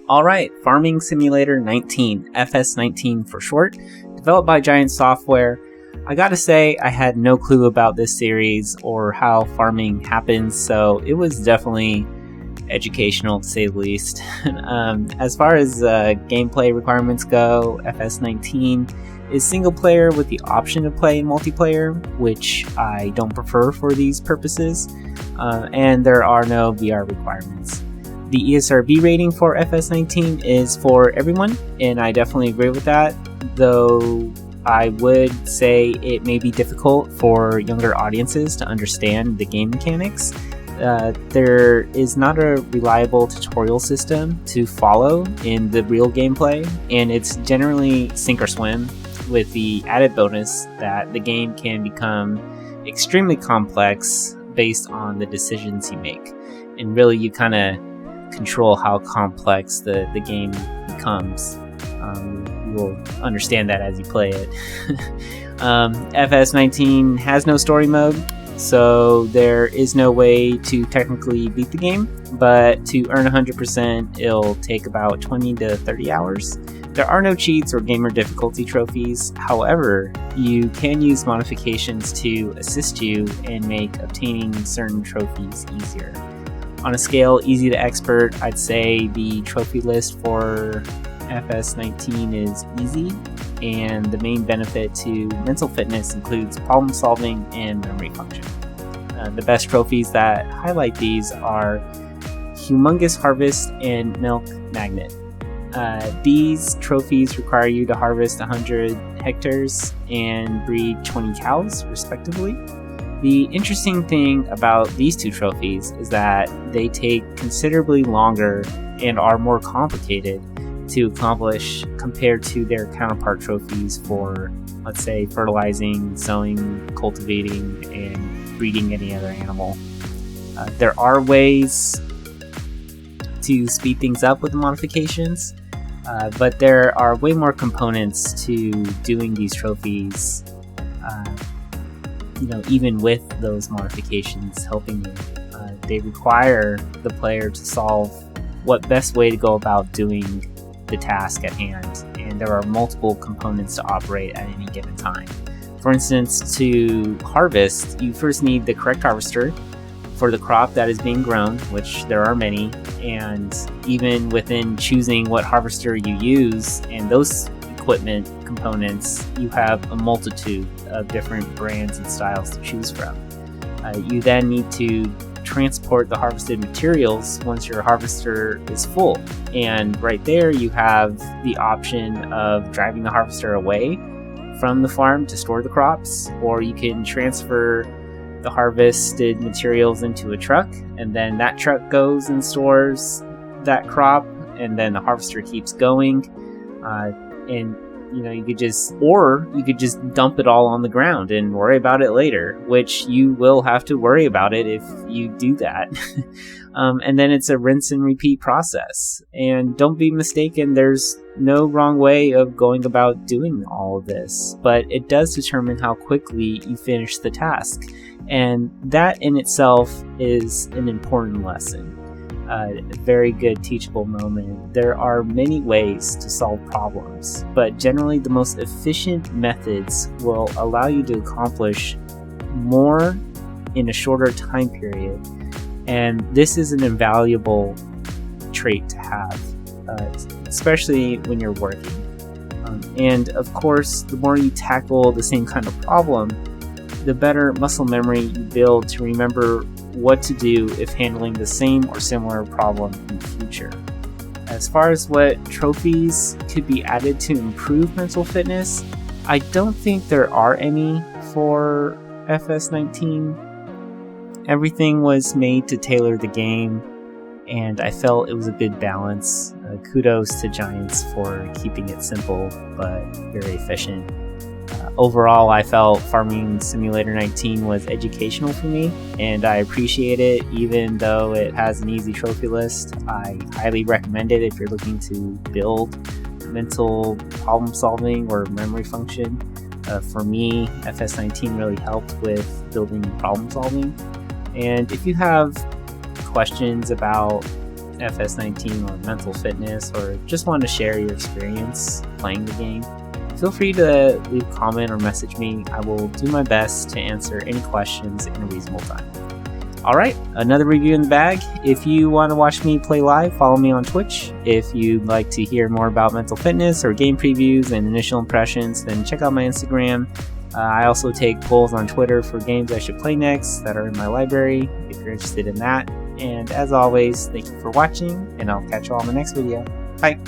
Alright, Farming Simulator 19, FS19 for short, developed by Giant Software. I gotta say, I had no clue about this series or how farming happens, so it was definitely educational to say the least. As far as gameplay requirements go, FS19 is single player with the option to play multiplayer, which I don't prefer for these purposes, and there are no VR requirements. The ESRB rating for FS19 is for everyone, and I definitely agree with that, though I would say it may be difficult for younger audiences to understand the game mechanics. There is not a reliable tutorial system to follow in the real gameplay, and it's generally sink or swim, with the added bonus that the game can become extremely complex based on the decisions you make. And really, you kind of control how complex the game becomes. You will understand that as you play it. FS19 has no story mode, so there is no way to technically beat the game, but to earn 100% it'll take about 20 to 30 hours. There are no cheats or gamer difficulty trophies. However, you can use modifications to assist you and make obtaining certain trophies easier. On a scale easy to expert, I'd say the trophy list for FS19 is easy, and the main benefit to mental fitness includes problem solving and memory function. The best trophies that highlight these are Humongous Harvest and Milk Magnet. These trophies require you to harvest 100 hectares and breed 20 cows, respectively. The interesting thing about these two trophies is that they take considerably longer and are more complicated to accomplish compared to their counterpart trophies for, let's say, fertilizing, sowing, cultivating, and breeding any other animal. There are ways to speed things up with the modifications, but there are way more components to doing these trophies, even with those modifications helping you. They require the player to solve what best way to go about doing the task at hand, and there are multiple components to operate at any given time. For instance, to harvest, you first need the correct harvester for the crop that is being grown, which there are many, and even within choosing what harvester you use and those equipment components, you have a multitude of different brands and styles to choose from. You then need to transport the harvested materials once your harvester is full, and right there you have the option of driving the harvester away from the farm to store the crops, or you can transfer the harvested materials into a truck, and then that truck goes and stores that crop, and then the harvester keeps going, and you could just dump it all on the ground and worry about it later, which you will have to worry about it if you do that. And then it's a rinse and repeat process. And don't be mistaken, there's no wrong way of going about doing all of this, but it does determine how quickly you finish the task. And that in itself is an important lesson. A very good teachable moment. There are many ways to solve problems, but generally the most efficient methods will allow you to accomplish more in a shorter time period, and this is an invaluable trait to have, especially when you're working. And of course, the more you tackle the same kind of problem, the better muscle memory you build to remember what to do if handling the same or similar problem in the future. As far as what trophies could be added to improve mental fitness, I don't think there are any for FS19. Everything was made to tailor the game, and I felt it was a good balance. Kudos to Giants for keeping it simple but very efficient. Overall, I felt Farming Simulator 19 was educational for me, and I appreciate it. Even though it has an easy trophy list, I highly recommend it if you're looking to build mental problem solving or memory function. For me, FS19 really helped with building problem solving. And if you have questions about FS19 or mental fitness, or just want to share your experience playing the game, feel free to leave a comment or message me. I will do my best to answer any questions in a reasonable time. Alright, another review in the bag. If you want to watch me play live, follow me on Twitch. If you'd like to hear more about mental fitness or game previews and initial impressions, then check out my Instagram. I also take polls on Twitter for games I should play next that are in my library, if you're interested in that. And as always, thank you for watching, and I'll catch you all in the next video. Bye!